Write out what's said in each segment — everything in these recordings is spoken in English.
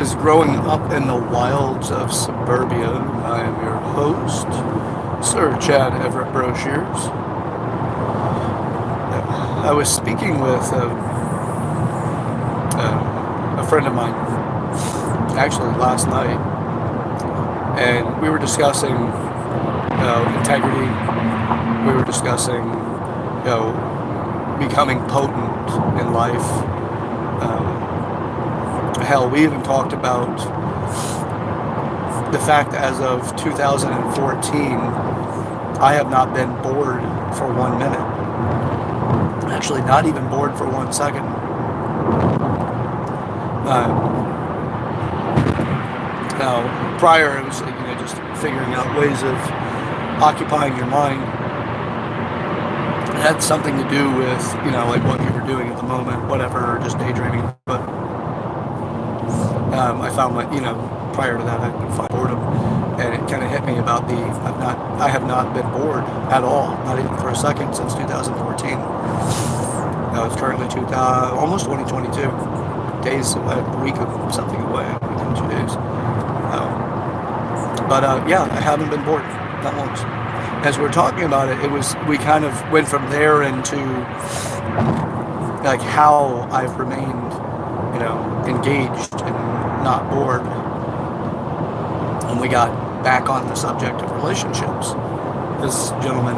is Growing Up in the Wilds of Suburbia. I am your host, Sir Chad Everett Broshears. I was speaking with a friend of mine actually last night, and we were discussing integrity. We were discussing becoming potent in life. Hell, we even talked about the fact that as of 2014, I have not been bored for 1 minute. Actually, not even bored for 1 second. Now, prior, it was just figuring out ways of occupying your mind. It had something to do with like what you were doing at the moment, whatever, or just daydreaming. But I found prior to that I would find boredom, and it kind of hit me about I have not been bored at all, not even for a second, since 2014. It's currently almost 2022. Days, a week of something away, a week and 2 days. I haven't been bored, not once. As we're talking about it, we kind of went from there into like how I've remained, engaged and not bored. And we got back on the subject of relationships. This gentleman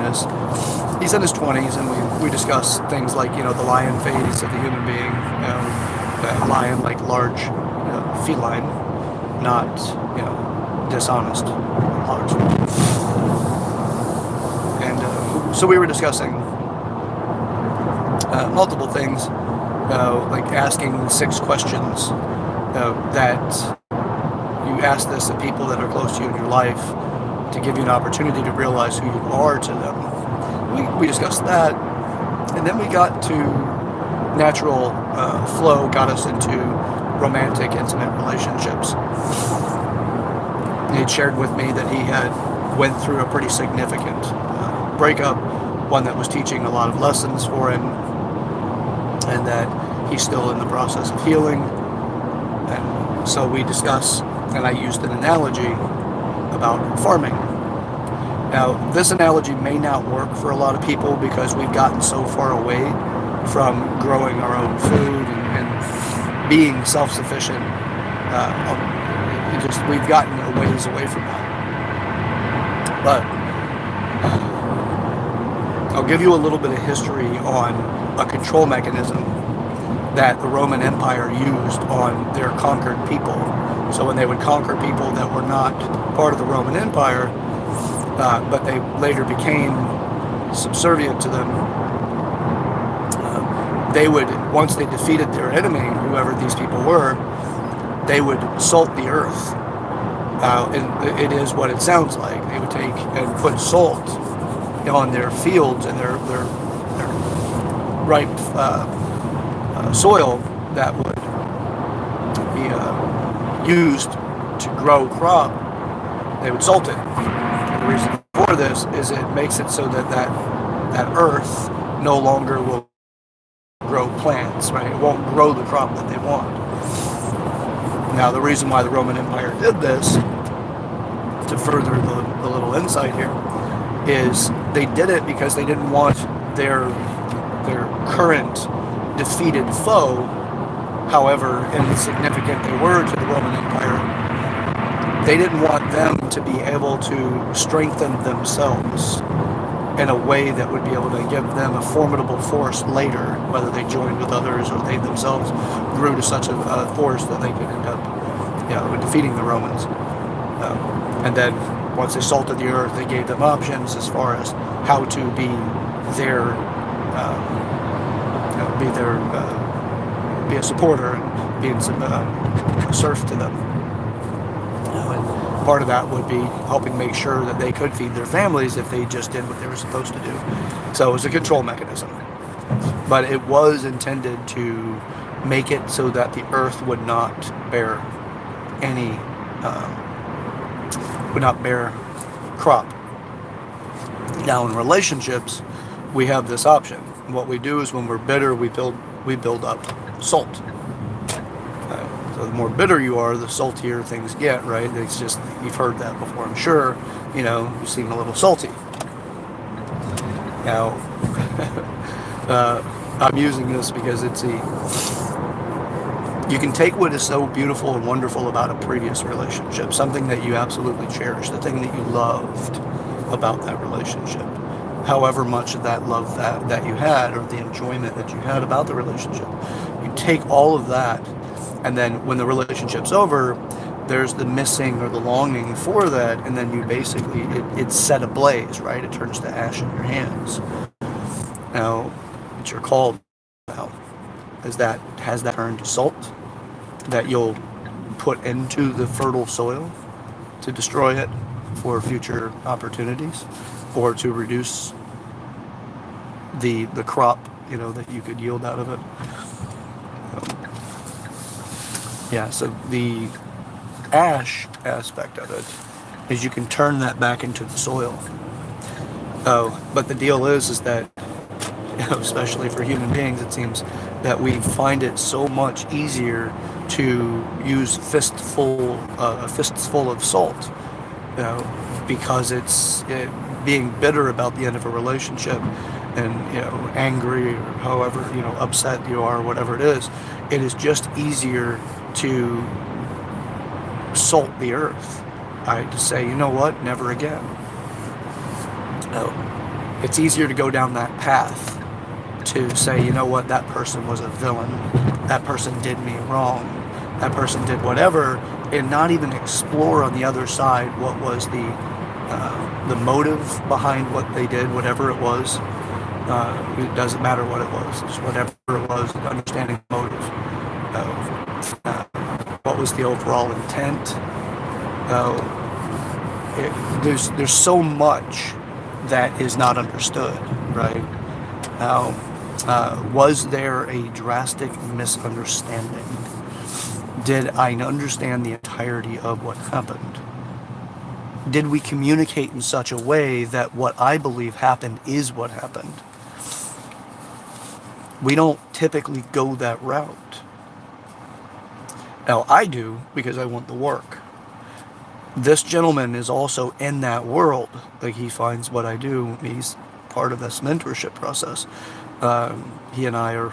he's in his 20s, and we discuss things like, the lion phase of the human being, the lion, like large, feline, not, dishonest, large. And so we were discussing multiple things, like asking 6 questions that you ask this of people that are close to you in your life to give you an opportunity to realize who you are to them. We discussed that, and then we got to natural flow, got us into romantic, intimate relationships. He had shared with me that he had went through a pretty significant breakup, one that was teaching a lot of lessons for him, and that he's still in the process of healing. And so we discussed, and I used an analogy about farming. Now, this analogy may not work for a lot of people because we've gotten so far away from growing our own food and being self-sufficient. We've gotten a ways away from that. But I'll give you a little bit of history on a control mechanism that the Roman Empire used on their conquered people. So when they would conquer people that were not part of the Roman Empire, but they later became subservient to them, they would, once they defeated their enemy, whoever these people were, they would salt the earth. And it is what it sounds like. They would take and put salt on their fields and their ripe soil that would be used to grow crop. They would salt it. And the reason for this is it makes it so that earth no longer will grow plants, right? It won't grow the crop that they want. Now, the reason why the Roman Empire did this, to further the little insight here, is they did it because they didn't want their current defeated foe, however insignificant they were to the Roman Empire, they didn't want them to be able to strengthen themselves in a way that would be able to give them a formidable force later, whether they joined with others or they themselves grew to such a force that they could end up defeating the Romans. And then once they salted the earth, they gave them options as far as how to be be a supporter and be a serf to them. And part of that would be helping make sure that they could feed their families if they just did what they were supposed to do. So it was a control mechanism. But it was intended to make it so that the earth would not bear crop. Now in relationships, we have this option. What we do is when we're bitter, we build up salt. So the more bitter you are, the saltier things get, right? It's just, you've heard that before, I'm sure. You seem a little salty. Now, I'm using this because you can take what is so beautiful and wonderful about a previous relationship, something that you absolutely cherish, the thing that you loved about that relationship, however much of that love that you had, or the enjoyment that you had about the relationship. You take all of that, and then when the relationship's over, there's the missing or the longing for that, and then you basically, it's set ablaze, right? It turns to ash in your hands. Now, what you're called now has that turned to salt that you'll put into the fertile soil to destroy it for future opportunities, or to reduce the crop, that you could yield out of it. So the ash aspect of it is you can turn that back into the soil. But the deal is that, especially for human beings, it seems that we find it so much easier to use fistful of salt, because it's being bitter about the end of a relationship, and angry, or however upset you are, whatever it is just easier to salt the earth. To say, you know what, never again. It's easier to go down that path, to say, you know what, that person was a villain, that person did me wrong, that person did whatever, and not even explore on the other side what was the motive behind what they did, whatever it was. It doesn't matter what it was, just whatever it was, understanding the motive. What was the overall intent? There's so much that is not understood, right? Now, was there a drastic misunderstanding? Did I understand the entirety of what happened? Did we communicate in such a way that what I believe happened is what happened? We don't typically go that route. Now, I do, because I want the work. This gentleman is also in that world. Like, he finds what I do. He's part of this mentorship process. He and I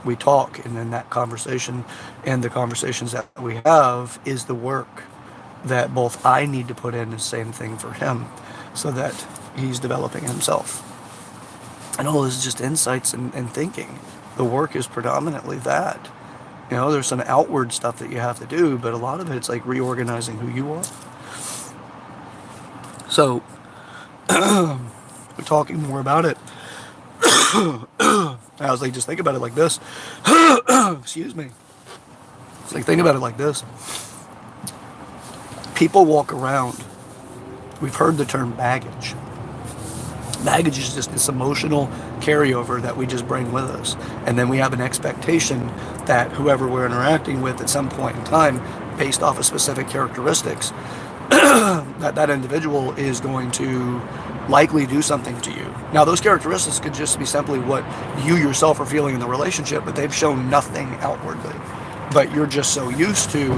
we talk, and then that conversation and the conversations that we have is the work that both I need to put in, the same thing for him, so that he's developing himself. And all this is just insights and thinking. The work is predominantly that. There's some outward stuff that you have to do, but a lot of it's like reorganizing who you are. So, we're talking more about it. I was like, just think about it like this. Excuse me. It's like, think about it like this. People walk around. We've heard the term baggage. Baggage is just this emotional carryover that we just bring with us. And then we have an expectation that whoever we're interacting with at some point in time, based off of specific characteristics, that individual is going to likely do something to you. Now, those characteristics could just be simply what you yourself are feeling in the relationship, but they've shown nothing outwardly. But you're just so used to,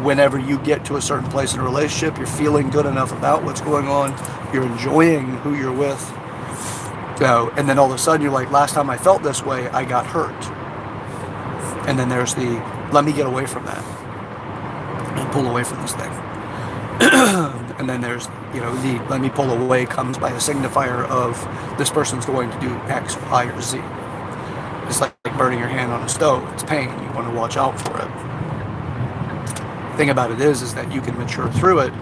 whenever you get to a certain place in a relationship, you're feeling good enough about what's going on, you're enjoying who you're with. So, and then all of a sudden you're like, last time I felt this way, I got hurt. And then there's the, let me get away from that and pull away from this thing. And then there's, the let me pull away comes by a signifier of this person's going to do X, Y, or Z. It's like burning your hand on a stove. It's pain. You want to watch out for it. The thing about it is that you can mature through it,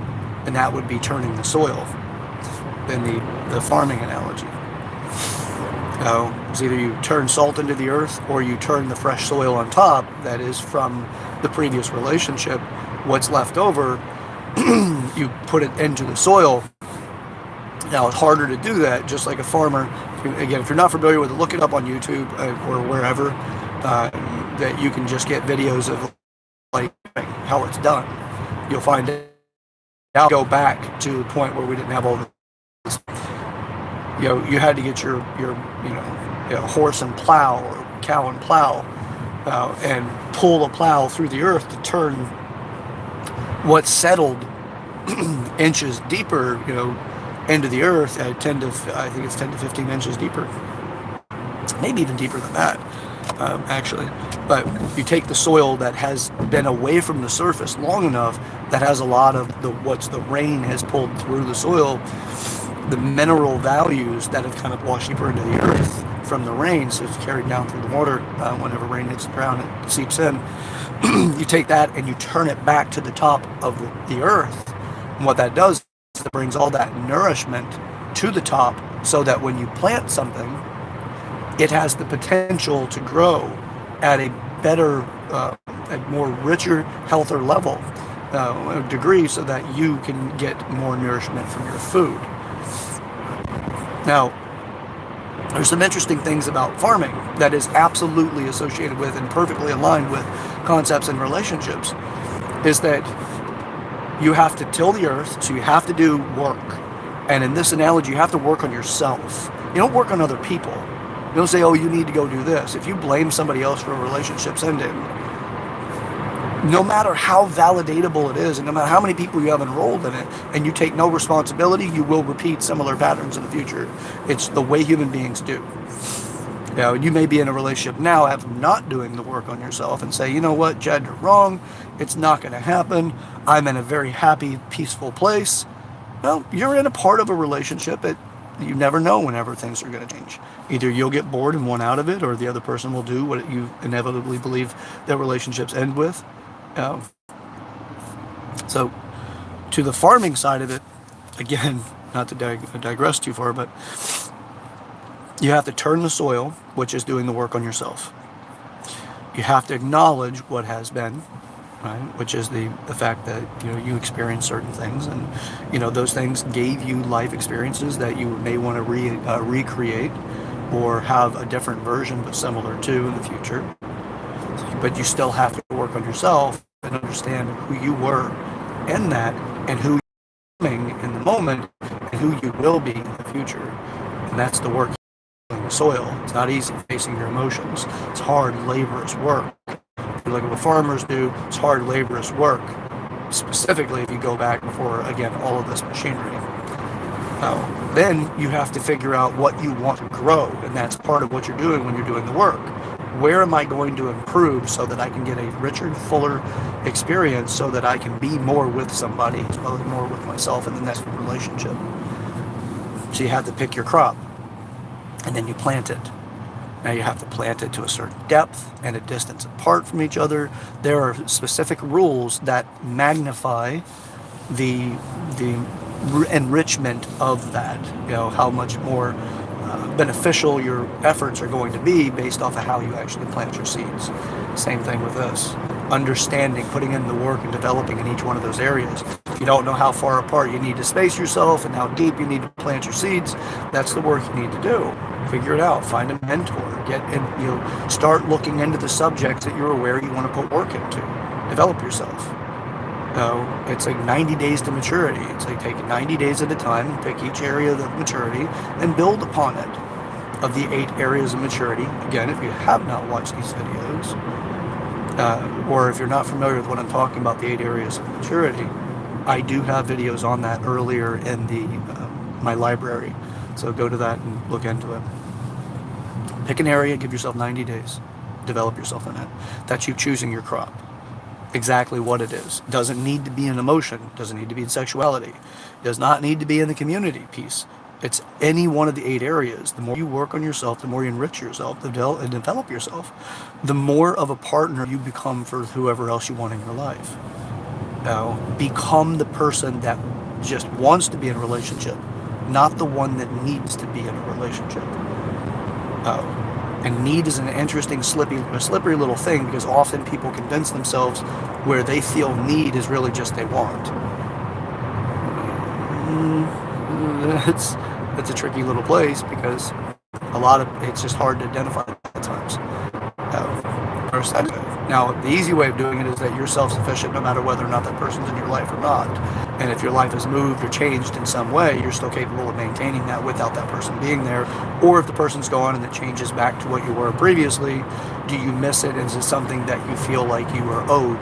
and that would be turning the soil in the farming analogy. It's either you turn salt into the earth, or you turn the fresh soil on top that is from the previous relationship. What's left over, you put it into the soil. Now, it's harder to do that, just like a farmer. Again, if you're not familiar with it, look it up on YouTube or wherever, that you can just get videos of like how it's done. You'll find it. Now go back to the point where we didn't have all this. You had to get your horse and plow, or cow and plow, and pull a plow through the earth to turn what's settled inches deeper, into the earth at I think it's 10 to 15 inches deeper, maybe even deeper than that, actually. But you take the soil that has been away from the surface long enough, that has a lot of the rain has pulled through the soil, the mineral values that have kind of washed deeper into the earth from the rain, so it's carried down through the water. Whenever rain hits the ground, it seeps in. You take that and you turn it back to the top of the earth. And what that does is it brings all that nourishment to the top, so that when you plant something, it has the potential to grow at a better, a more richer, healthier level, degree, so that you can get more nourishment from your food. Now, there's some interesting things about farming that is absolutely associated with and perfectly aligned with concepts and relationships, is that you have to till the earth, so you have to do work. And in this analogy, you have to work on yourself. You don't work on other people. You don't say, oh, you need to go do this. If you blame somebody else for a relationship's ending, no matter how validatable it is, and no matter how many people you have enrolled in it, and you take no responsibility, you will repeat similar patterns in the future. It's the way human beings do. You may be in a relationship now of not doing the work on yourself and say, you know what, Jed, you're wrong. It's not going to happen. I'm in a very happy, peaceful place. Well, you're in a part of a relationship that you never know whenever things are going to change. Either you'll get bored and want out of it, or the other person will do what you inevitably believe that relationships end with. So to the farming side of it, again, not to digress too far, but you have to turn the soil, which is doing the work on yourself. You have to acknowledge what has been, right? Which is the fact that you experience certain things, and those things gave you life experiences that you may want to recreate, or have a different version but similar to in the future. But you still have to work on yourself and understand who you were in that, and who you're becoming in the moment, and who you will be in the future. And that's the work in the soil. It's not easy facing your emotions. It's hard, laborious work. If you look at what farmers do, it's hard, laborious work. Specifically, if you go back before, again, all of this machinery. Then you have to figure out what you want to grow, and that's part of what you're doing when you're doing the work. Where am I going to improve so that I can get a richer, fuller experience, so that I can be more with somebody as well as more with myself in the next relationship? So you have to pick your crop, and then you plant it. Now you have to plant it to a certain depth and a distance apart from each other. There are specific rules that magnify the enrichment of that, how much more beneficial your efforts are going to be based off of how you actually plant your seeds. Same thing with this. Understanding, putting in the work and developing in each one of those areas. If you don't know how far apart you need to space yourself and how deep you need to plant your seeds, that's the work you need to do. Figure it out. Find a mentor. Start looking into the subjects that you're aware you want to put work into. Develop yourself. It's like 90 days to maturity. It's like take 90 days at a time and pick each area of maturity and build upon it. Of the 8 areas of maturity, again, if you have not watched these videos, or if you're not familiar with what I'm talking about, the 8 areas of maturity, I do have videos on that earlier in my library. So go to that and look into it. Pick an area, give yourself 90 days, develop yourself in it. That's you choosing your crop. Exactly what it is. Doesn't need to be an emotion. Doesn't need to be in sexuality. Does not need to be in the community piece. It's any one of the 8 areas. The more you work on yourself, the more you enrich yourself, develop yourself, the more of a partner you become for whoever else you want in your life. Become the person that just wants to be in a relationship, not the one that needs to be in a relationship. And need is an interesting, slippery little thing, because often people convince themselves where they feel need is really just they want. That's a tricky little place, because it's just hard to identify at times. Now, the easy way of doing it is that you're self-sufficient no matter whether or not that person's in your life or not. And if your life has moved or changed in some way, you're still capable of maintaining that without that person being there. Or if the person's gone and it changes back to what you were previously, do you miss it? Is it something that you feel like you are owed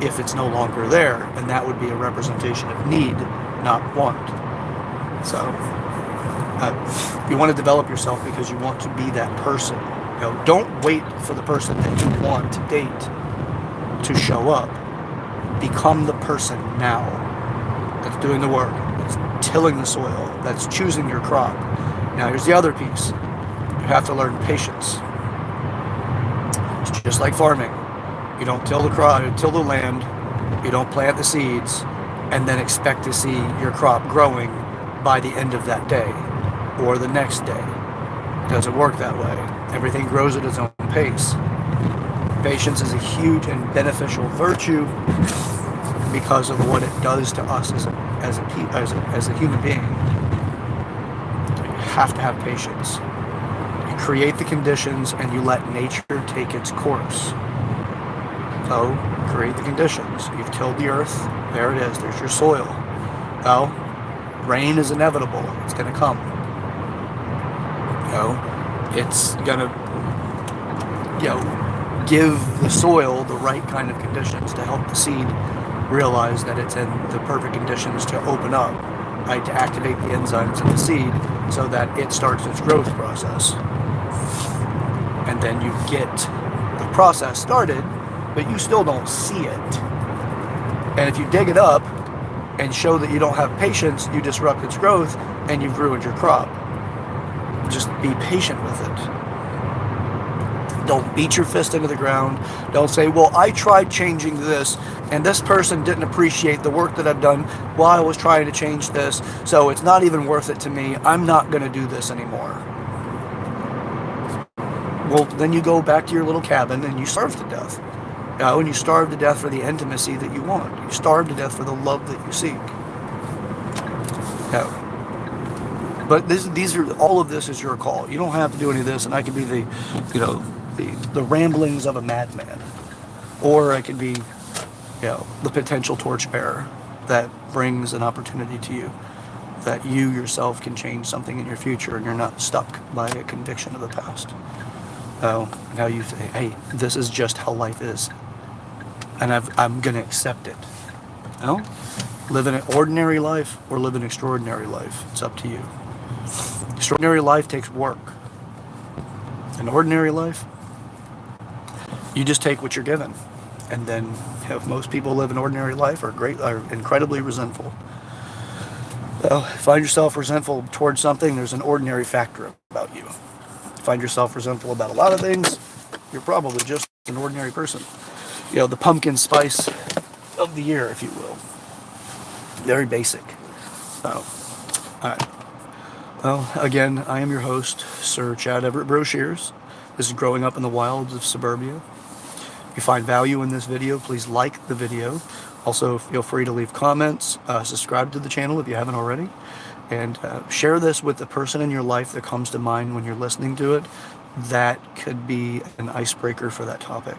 if it's no longer there? And that would be a representation of need, not want. So you want to develop yourself because you want to be that person. Don't wait for the person that you want to date to show up. Become the person now that's doing the work, that's tilling the soil, that's choosing your crop. Now here's the other piece. You have to learn patience. It's just like farming. You don't till the crop, till the land, you don't plant the seeds, and then expect to see your crop growing by the end of that day or the next day. It doesn't work that way. Everything grows at its own pace. Patience is a huge and beneficial virtue because of what it does to us as a human being. You have to have patience. You create the conditions and you let nature take its course. So, create the conditions. You've tilled the earth. There it is. There's your soil. Well, rain is inevitable. It's going to come. It's going to, give the soil the right kind of conditions to help the seed realize that it's in the perfect conditions to open up, right, to activate the enzymes in the seed so that it starts its growth process. And then you get the process started, but you still don't see it. And if you dig it up and show that you don't have patience, you disrupt its growth and you've ruined your crop. Just be patient with it. Don't beat your fist into the ground. Don't say, well, I tried changing this and this person didn't appreciate the work that I've done while I was trying to change this, so it's not even worth it to me. I'm not going to do this anymore. Well, then you go back to your little cabin and you starve to death. And you starve to death for the intimacy that you want. You starve to death for the love that you seek. But all of this is your call. You don't have to do any of this, and I could be the ramblings of a madman, or I could be, the potential torchbearer that brings an opportunity to you, that you yourself can change something in your future, and you're not stuck by a conviction of the past. Now you say, hey, this is just how life is, and I'm going to accept it. Live an ordinary life or live an extraordinary life. It's up to you. Extraordinary life takes work. An ordinary life, you just take what you're given. And then if most people live an ordinary life are incredibly resentful. Find yourself resentful towards something, there's an ordinary factor about you. Find yourself resentful about a lot of things, you're probably just an ordinary person. The pumpkin spice of the year, if you will. Very basic. All right. Well, again, I am your host, Sir Chad Everett Broshears. This is Growing Up in the Wilds of Suburbia. If you find value in this video, please like the video. Also, feel free to leave comments, subscribe to the channel if you haven't already, and share this with the person in your life that comes to mind when you're listening to it. That could be an icebreaker for that topic.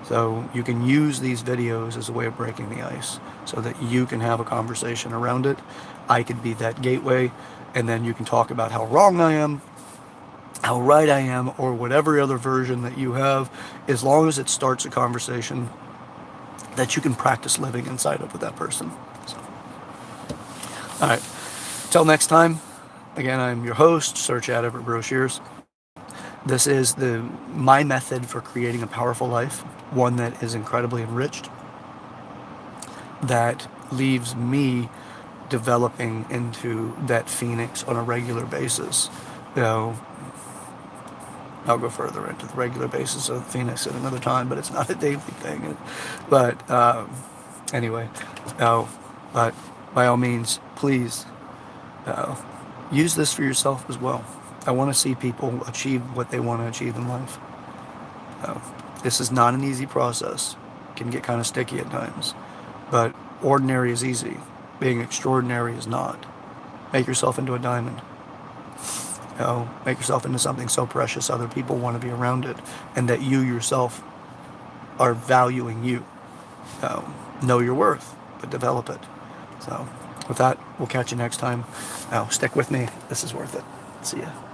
So you can use these videos as a way of breaking the ice so that you can have a conversation around it. I could be that gateway, and then you can talk about how wrong I am, how right I am, or whatever other version that you have, as long as it starts a conversation that you can practice living inside of with that person. So, all right. Till next time, again, I'm your host, Sir Chad Everett Broshears. This is my method for creating a powerful life, one that is incredibly enriched, that leaves me developing into that phoenix on a regular basis. I'll go further into the regular basis of phoenix at another time, but it's not a daily thing. But anyway, but by all means, please use this for yourself as well. I want to see people achieve what they want to achieve in life. This is not an easy process. It can get kind of sticky at times, but ordinary is easy. Being extraordinary is not. Make yourself into a diamond. Make yourself into something so precious other people want to be around it, and that you yourself are valuing you. Know your worth, but develop it. So with that, we'll catch you next time. Now, stick with me. This is worth it. See ya.